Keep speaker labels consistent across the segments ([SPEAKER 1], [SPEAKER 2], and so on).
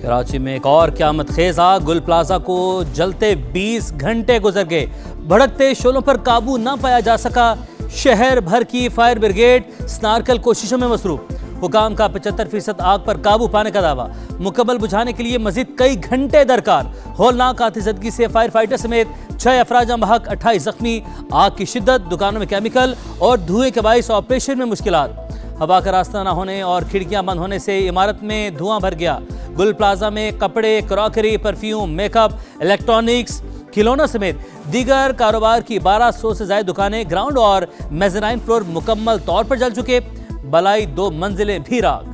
[SPEAKER 1] कराची में एक और क़यामत खेज आग, गुल प्लाजा को जलते 20 घंटे गुजर गए। भड़कते शोलों पर काबू न पाया जा सका। शहर भर की फायर ब्रिगेड स्नार्कल कोशिशों में मसरूफ। हुकाम का 75% आग पर काबू पाने का दावा। मुकम्मल बुझाने के लिए मजीद कई घंटे दरकार। होलनाक आतिशबाजी से फायर फाइटर समेत 6 अफराद बहक, 28 जख्मी। आग की शिद्दत, दुकानों में केमिकल और धुएं के बाइस ऑपरेशन में मुश्किलात। हवा का रास्ता न होने और खिड़कियां बंद होने से इमारत में धुआं भर गया। गुल प्लाजा में कपड़े, क्रॉकरी, परफ्यूम, मेकअप, इलेक्ट्रॉनिक्स, खिलौनों समेत दीगर कारोबार की 1200 से ज्यादा दुकानें, ग्राउंड और मेज़नाइन फ्लोर मुकम्मल तौर पर जल चुके। बलाई 2 मंजिलें भी राख।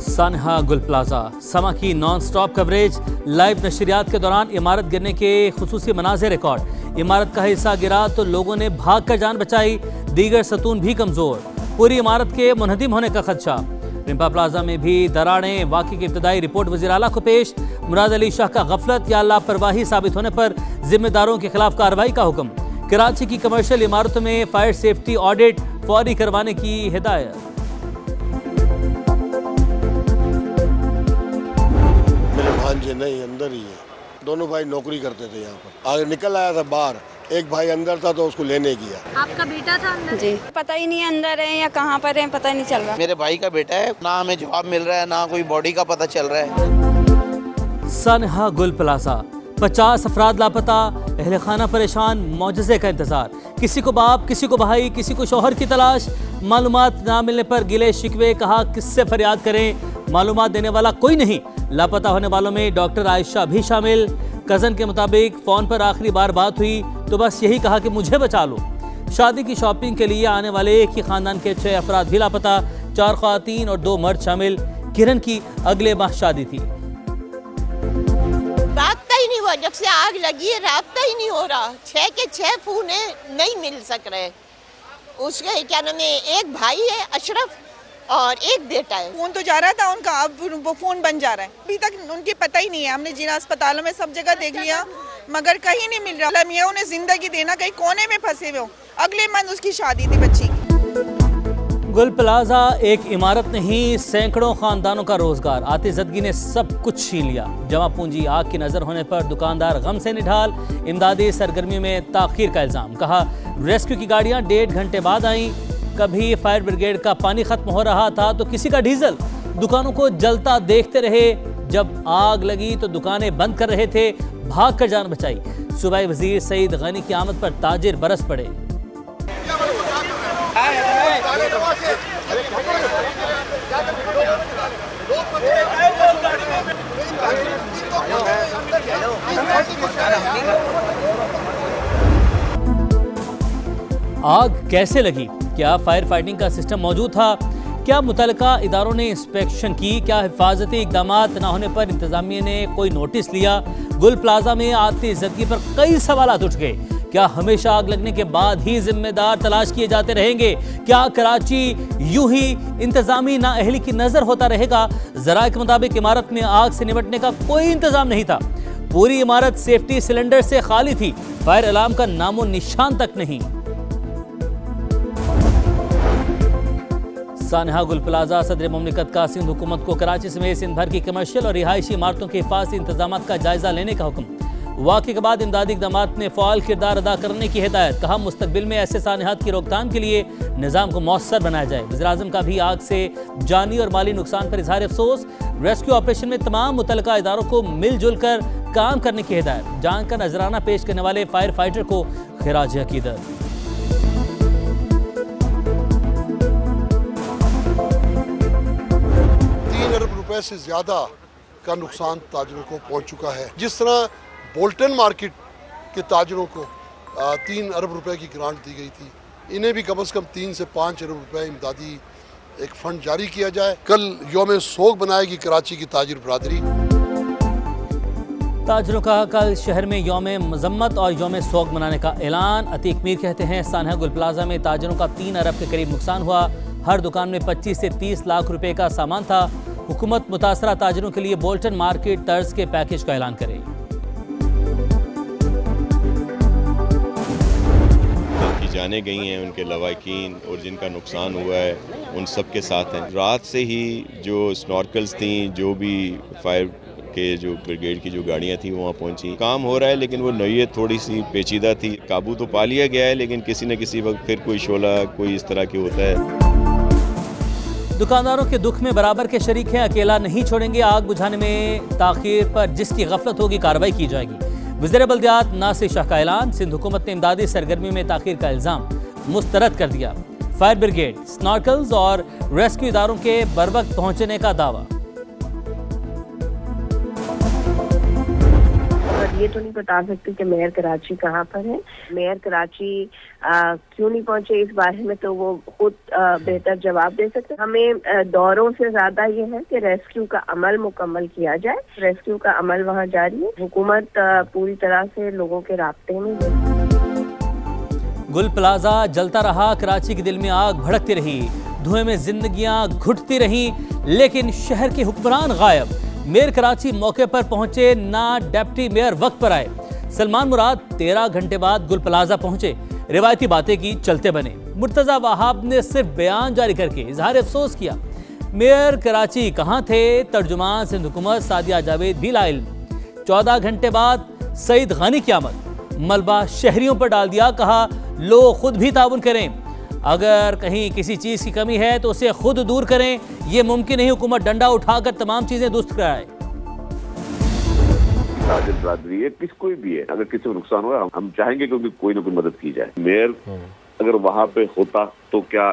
[SPEAKER 1] सानहा गुल प्लाजा समा की नॉन स्टॉप कवरेज। लाइव नशरियात के दौरान इमारत गिरने के खुसूसी मनाज़िर रिकॉर्ड। इमारत का हिस्सा गिरा तो लोगों ने भाग कर जान बचाई। दीगर सतून भी कमजोर। पूरी इमारत के मुनहदिम होने का खदशा। रिम्पा प्लाजा में भी दरारें। वाक़े की इब्तदाई रिपोर्ट वज़ीर आला को पेश। मुराद अली शाह का गफलत या लापरवाही साबित होने पर जिम्मेदारों के खिलाफ कार्रवाई का हुक्म। कराची की कमर्शियल इमारतों में फायर सेफ्टी ऑडिट फौरी करवाने की हिदायत।
[SPEAKER 2] मेरे भांजे नहीं अंदर ही है, दोनों भाई नौकरी करते थे यहाँ पर। आगे निकल आया था बाहर, एक भाई अंदर था तो उसको लेने गया।
[SPEAKER 3] आपका बेटा था अंदर?
[SPEAKER 4] जी, पता ही नहीं अंदर है या कहाँ पर है, पता नहीं चल रहा।
[SPEAKER 5] मेरे भाई का बेटा है, ना हमें जवाब मिल रहा है, ना कोई बॉडी का पता चल रहा है।
[SPEAKER 1] सानहा गुल प्लाजा 50 अफराद लापता। अहले खाना परेशान, मौजज़े का इंतजार। किसी को बाप, किसी को भाई, किसी को शौहर की तलाश। मालूमात ना मिलने पर गिले शिकवे, कहा किससे फरियाद करें। मालूमात देने वाला कोई नहीं। लापता होने वालों में डॉक्टर आयशा भी शामिल। कज़न के मुताबिक फ़ोन पर आखिरी बार बात हुई तो बस यही कहा कि मुझे बचा लो। शादी की शॉपिंग के लिए आने वाले एक ही खानदान के 6 अफराद भी लापता। 4 ख़वातीन और 2 मर्द शामिल। किरण की अगले माह शादी थी।
[SPEAKER 6] राब्ता ही नहीं हुआ, जब से आग लगी है राब्ता ही नहीं हो रहा। 6 के 6 फोन नहीं मिल सक रहे। उसके क्या नाम है, एक भाई है अशरफ और एक बेटा है।
[SPEAKER 7] फोन तो जा रहा था उनका, अब वो फोन बन जा रहा है। अभी तक उनकी पता ही नहीं है। हमने जिला अस्पतालों में सब जगह देख लिया मगर कहीं नहीं मिल रहा। मियाँ उन्हें जिंदगी देना, कहीं कोने में फंसे हुए हो। अगले मंथ उसकी शादी थी बच्ची की।
[SPEAKER 1] गुल प्लाजा एक इमारत नहीं, सैकड़ों खानदानों का रोजगार। आतिशबाजी ने सब कुछ छीन लिया। जमा पूंजी आग की नजर होने पर दुकानदार गम से निढाल। इमदादी सरगर्मियों में ताखीर का इल्जाम। कहा रेस्क्यू की गाड़ियां 1.5 घंटे बाद आईं। कभी फायर ब्रिगेड का पानी खत्म हो रहा था तो किसी का डीजल। दुकानों को जलता देखते रहे। जब आग लगी तो दुकानें बंद कर रहे थे, भाग कर जान बचाई। सूबाई वजीर सईद गनी की आमद पर ताजिर बरस पड़े। आग कैसे लगी? क्या फायर फाइटिंग का सिस्टम मौजूद था? क्या मुतलका इदारों ने इंस्पेक्शन की? क्या हिफाजती इकदाम न होने पर इंतजामिया ने कोई नोटिस लिया? गुल प्लाजा में आतिशबाजी पर कई सवाल उठ गए। क्या हमेशा आग लगने के बाद ही जिम्मेदार तलाश किए जाते रहेंगे? क्या कराची यूं ही इंतजामी नाअहली की नजर होता रहेगा? जराये के मुताबिक इमारत में आग से निपटने का कोई इंतजाम नहीं था। पूरी इमारत सेफ्टी सिलेंडर से खाली थी। फायर अलार्म का नामो निशान तक नहीं। सानहा गुल प्लाजा सदर मुमलिकत का सिंध हुकूमत को कराची समेत सिंध भर की कमर्शियल और रिहायशी इमारतों के हिफाजती इंतजाम का जायजा लेने का हुक्म। वाक़े के बाद इमदादी इक़दामात में फ़ाल किरदार अदा करने की हिदायत। कहा मुस्तक़बिल में ऐसे सानहात की रोकथाम के लिए निज़ाम को मौसर बनाया जाए। वज़ीर-ए-आज़म का भी आग से जानी और माली नुकसान पर इज़हार अफसोस। रेस्क्यू ऑपरेशन में तमाम मुतलका इदारों को मिलजुल कर काम करने की हिदायत। जान का नजराना पेश करने वाले फायर फाइटर को खिराज अकीदत।
[SPEAKER 2] 3 अरब रुपए से ज्यादा का नुकसान ताजरों को पहुंच चुका है। जिस तरह बोल्टन मार्केट के ताजरों को 3 अरब रुपए की ग्रांट दी गई थी, इन्हें भी कम से कम 3 से 5 अरब रुपए इमदादी एक फंड जारी किया जाए। कल यौम सोग बनाएगी कराची की ताजिर बरादरी।
[SPEAKER 1] ताजरों का कल शहर में यौम मजम्मत और यौम सोग मनाने का ऐलान। अतीक मीर कहते हैं सानहा गुल प्लाजा में ताजरों का 3 अरब के करीब नुकसान हुआ। हर दुकान में 25 से 30 लाख रुपए का सामान था। हुकूमत मुतासरा ताजरों के लिए बोल्टन मार्केट तर्ज के पैकेज का ऐलान करे।
[SPEAKER 3] जाने गई हैं, उनके लवाकिन और जिनका नुकसान हुआ है, उन सब के साथ हैं। रात से ही जो स्नॉर्कल्स थी, जो भी फायर के जो ब्रिगेड की जो गाड़ियां थी वहाँ पहुंची। काम हो रहा है, लेकिन वो नौयत थोड़ी सी पेचीदा थी। काबू तो पा लिया गया है, लेकिन किसी न किसी वक्त फिर कोई शोला कोई इस तरह की होता है।
[SPEAKER 1] दुकानदारों के दुख में बराबर के शरीक हैं, अकेला नहीं छोड़ेंगे। आग बुझाने में ताखीर पर जिसकी गफलत होगी कार्रवाई की जाएगी। वज़ीर बल्दियात नासिर शाह का ऐलान। सिंध हुकूमत ने इमदादी सरगर्मी में ताखीर का इल्ज़ाम मुस्तरद कर दिया। फायर ब्रिगेड, स्नॉर्कल्स और रेस्क्यू इदारों के बरवक्त पहुंचने का दावा।
[SPEAKER 8] ये तो नहीं बता सकती कि मेयर कराची कहाँ पर है। मेयर कराची क्यों नहीं पहुंचे इस बारे में तो वो खुद बेहतर जवाब दे सकते। हमें दौरों से ज्यादा ये है कि रेस्क्यू का अमल मुकम्मल किया जाए। रेस्क्यू का अमल वहाँ जारी है। हुकूमत पूरी तरह से लोगों के राब्ते में है।
[SPEAKER 1] गुल प्लाजा जलता रहा, कराची के दिल में आग भड़कती रही, धुएं में जिंदगियां घुटती रही, लेकिन शहर के हुक्मरान गायब। मेयर कराची मौके पर पहुंचे ना डिप्टी मेयर वक्त पर आए। सलमान मुराद 13 घंटे बाद गुल प्लाजा पहुंचे, रिवायती बातें की, चलते बने। मुर्तजा वहाब ने सिर्फ बयान जारी करके इजहार अफसोस किया। मेयर कराची कहां थे? तर्जुमान सिंध हुकूमत सादिया जावेद भी लाइल्म। 14 घंटे बाद सईद गानी की आमद, मलबा शहरियों पर डाल दिया। कहा लोग खुद भी ताउन करें, अगर कहीं किसी चीज की कमी है तो उसे खुद दूर करें। यह मुमकिन नहीं हुकूमत डंडा उठाकर तमाम चीजें दुरुस्त कराए।
[SPEAKER 9] ताजिर बरादरी है, किस कोई भी है, अगर किसी को नुकसान हुआ हम चाहेंगे कि कोई ना कोई मदद की जाए। मेयर अगर वहाँ पे होता तो क्या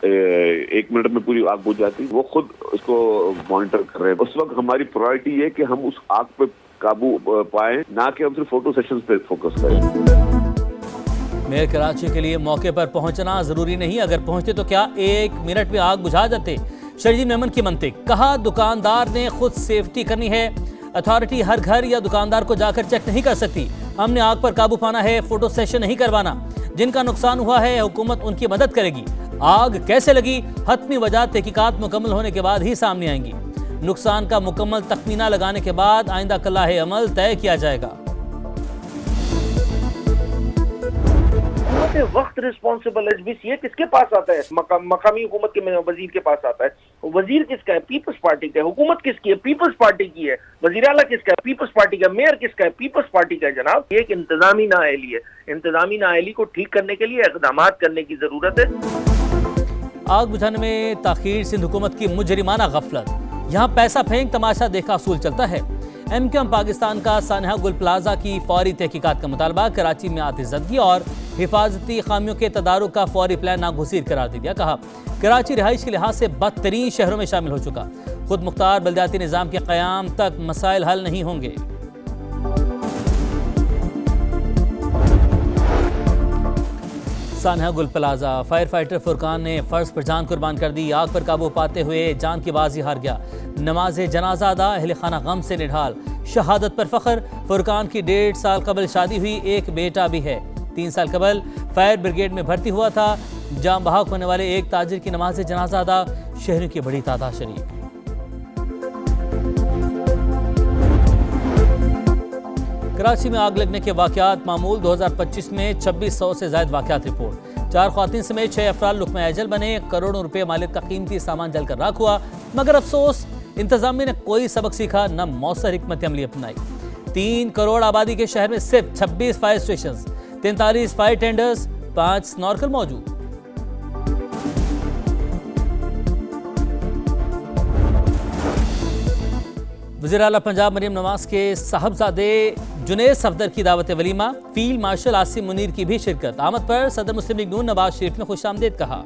[SPEAKER 9] 1 मिनट में पूरी आग बुझ जाती? वो खुद उसको मॉनिटर कर रहे हैं। उस वक्त हमारी प्रायोरिटी है कि हम उस आग पे काबू पाए, ना कि हम सिर्फ फोटो सेशंस पे फोकस करें।
[SPEAKER 1] मेयर कराची के लिए मौके पर पहुंचना जरूरी नहीं, अगर पहुंचते तो क्या 1 मिनट में आग बुझा जाते? शरजील मेमन की मंतिक। कहा दुकानदार ने खुद सेफ्टी करनी है, अथॉरिटी हर घर या दुकानदार को जाकर चेक नहीं कर सकती। हमने आग पर काबू पाना है, फोटो सेशन नहीं करवाना। जिनका नुकसान हुआ है हुकूमत उनकी मदद करेगी। आग कैसे लगी, हतमी वजह तहकीकात मुकम्मल होने के बाद ही सामने आएंगी। नुकसान का मुकम्मल तखमीना लगाने के बाद आइंदा कल्लाहे अमल तय किया जाएगा।
[SPEAKER 10] वक्त रिस्पॉन्सिबल एचबीसीए किसके पास आता है? मकामी हुकूमत के वजीर के पास आता है। वजीर किसका है? पीपल्स पार्टी का है। हुकूमत किसकी है? पीपल्स पार्टी की है। वजीर आला किसका है? पीपल्स पार्टी का। मेयर किसका है? पीपल्स पार्टी का है। जनाब, ये एक इंतजामी नाअहली है। इंतजामी नाअहली को ठीक करने के लिए इक़दाम करने की जरूरत है।
[SPEAKER 1] आग बुझाने में ताखीर, सिंध हुकूमत की मुजरिमाना गफलत। यहाँ पैसा फेंक तमाशा देखा असूल चलता है। एमक्यूएम पाकिस्तान का सानहा गुल प्लाजा की फौरी तहकीकात का मुतालबा। कराची में आतिशज़दगी और हिफाजती खामियों के तदारुक का फौरी प्लान नागुज़ीर करार दे दिया। कहा कराची रिहाइश के लिहाज से बदतरीन शहरों में शामिल हो चुका। खुद मुख्तार बल्दियाती निज़ाम के क़याम तक मसाइल हल नहीं होंगे। सानहा गुल प्लाजा, फायर फाइटर फुरकान ने फ़र्ज पर जान कुर्बान कर दी। आग पर काबू पाते हुए जान की बाजी हार गया। नमाज जनाजा अदा, अहले खाना गम से निढाल। शहादत पर फख्र। फुरकान की 1.5 साल कबल शादी हुई, एक बेटा भी है। 3 साल कबल फायर ब्रिगेड में भर्ती हुआ था। जाम बहाक होने वाले एक ताजिर की नमाज जनाजा अदा, शहरियों की बड़ी तादाद शरीक। कराची में आग लगने के वाक़यात मामूल। 2025 में 2600 से ज़ायद वाक़यात रिपोर्ट। 4 ख़वातीन समेत 6 अफराद लुक़्मा अजल बने। करोड़ों रुपए मालियत का कीमती सामान जलकर राख हुआ। मगर अफसोस, इंतज़ामिया ने कोई सबक सीखा, न मौसर हिकमत अमली अपनाई। 3 करोड़ आबादी के शहर में सिर्फ 26 fire station, 43 fire tenders, 5 snorkel मौजूद। वज़ीर आला पंजाब मरियम नवाज के साहबजादे जुनैद सफदर की दावत वलीमा। फील्ड मार्शल आसिम मुनीर की भी शिरकत। आमद पर सदर मुस्लिम लीग नून नवाज शरीफ ने खुशामदीद कहा।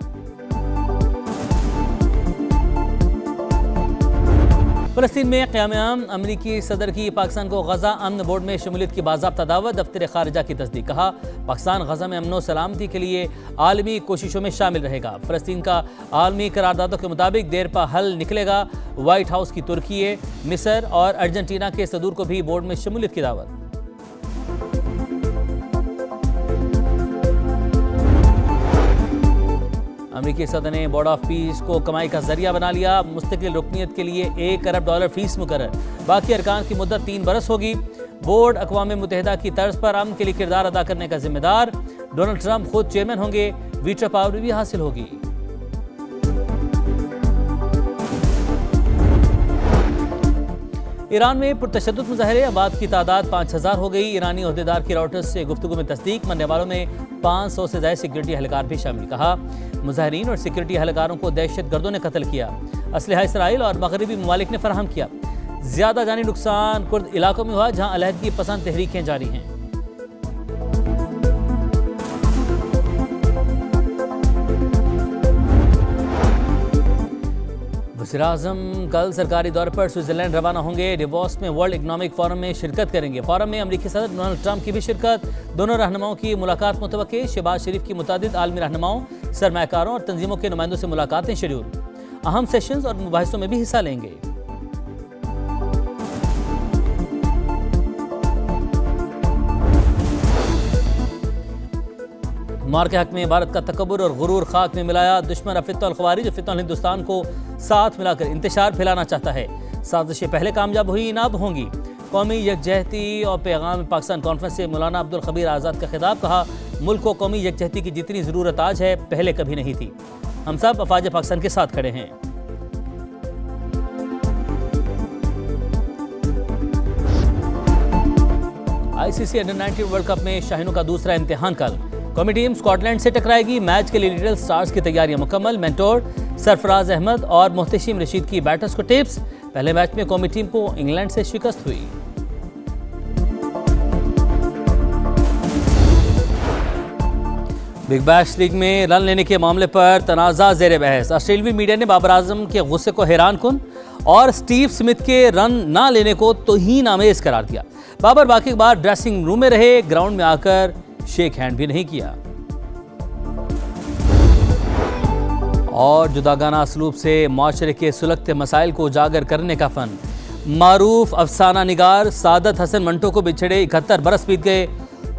[SPEAKER 1] फ़लस्तीन में क़याम अमरीकी सदर की पाकिस्तान को गज़ा अमन बोर्ड में शमूलियत की बाज़ाब्ता दावत। दफ्तर ख़ारिजा की तस्दीक। कहा पाकिस्तान गज़ा में अमन व सलामती के लिए आलमी कोशिशों में शामिल रहेगा। फ़लस्तीन का आलमी करारदादों के मुताबिक देर पा हल निकलेगा। वाइट हाउस की तुर्की, मिस्र और अर्जेंटीना के सदूर को भी बोर्ड में शमूलियत की दावत। अमेरिकी सदर ने बोर्ड ऑफ पीस को कमाई का जरिया बना लिया। मुस्तकिल रुकनीत के लिए $1 अरब फीस मुकर्रर। बाकी अरकान की मुद्दत 3 बरस होगी। बोर्ड अक़वाम मुत्तहिदा की तर्ज पर अमन के लिए किरदार अदा करने का जिम्मेदार। डोनाल्ड ट्रंप खुद चेयरमैन होंगे, वीटो पावर भी हासिल होगी। ईरान में पुरतशद्दुद मुजाहरे, आबाद की तादाद 5000 हो गई। ईरानी ओहदेदार की रॉयटर्स से गुफ्तगू में तस्दीक, मरने वालों में 500 से ज्यादा सिक्योरिटी एहलकार भी शामिल। कहा, मुजाहरीन और सिक्योरिटी एहलकारों को दहशतगर्दों ने कत्ल किया, असलहा इसराइल और मगरबी ममालिक ने फराहम किया। ज्यादा जानी नुकसान कुर्द इलाकों में हुआ, जहां अलहदगी पसंद तहरीकें जारी हैं। वज़ीर-ए-आज़म कल सरकारी दौरे पर स्विट्जरलैंड रवाना होंगे। डिवोस में वर्ल्ड इकनॉमिक फोरम में शिरकत करेंगे। फोरम में अमरीकी सदर डोनाल्ड ट्रंप की भी शिरकत। दोनों रहनुमाओं की मुलाकात मुतवक्के। शहबाज शरीफ की मुतादिद आलमी रहनुमाओं, सरमायाकारों और तंजीमों के नुमाइंदों से मुलाकातें शेड्यूल। अहम सेशंस और मुबाहिसों में भी हिस्सा लेंगे। मार के हक में भारत का तकब्बुर और गुरूर खाक में मिलाया। दुश्मन अफित्तुल ख़वारिज अफित्तुल हिंदुस्तान को साथ मिलाकर इंतशार फैलाना चाहता है। साजिशें पहले कामयाब हुई, ना अब होंगी। कौमी यकजहती और पैगाम पाकिस्तान कॉन्फ्रेंस से मौलाना अब्दुल खबीर आज़ाद का खिताब। कहा, मुल्क को कौमी यकजहती की जितनी ज़रूरत आज है, पहले कभी नहीं थी। हम सब अफवाज पाकिस्तान के साथ खड़े हैं। ICC अंडर-19 वर्ल्ड कप में शाहीनों का दूसरा इम्तिहान कल। कौमी टीम स्कॉटलैंड से टकराएगी। मैच के लिए लिटिल स्टार्स की तैयारियां मुकम्मल। मेंटोर सरफराज अहमद और मुहतशिम रशीद की बैटर्स को टिप्स। पहले मैच में कौमी टीम को इंग्लैंड से शिकस्त हुई। बिग बैश लीग में रन लेने के मामले पर तनाज़ा ज़ेर बहस। ऑस्ट्रेलियाई मीडिया ने बाबर आजम के गुस्से को हैरान कुन और स्टीव स्मिथ के रन ना लेने को तौहीन आमेज करार दिया। बाबर बाकी बार ड्रेसिंग रूम में रहे, ग्राउंड में आकर शेक हैंड भी नहीं किया। और जुदागाना असलूब से माशरे के सुलगते मसाइल को उजागर करने का फन। मारूफ अफसाना निगार सादत हसन मंटो को बिछड़े 71 बरस बीत गए।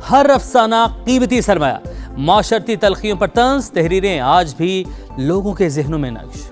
[SPEAKER 1] हर अफसाना कीमती सरमाया। माशरती तलखियों पर तंज, तहरीरें आज भी लोगों के जहनों में नक्श।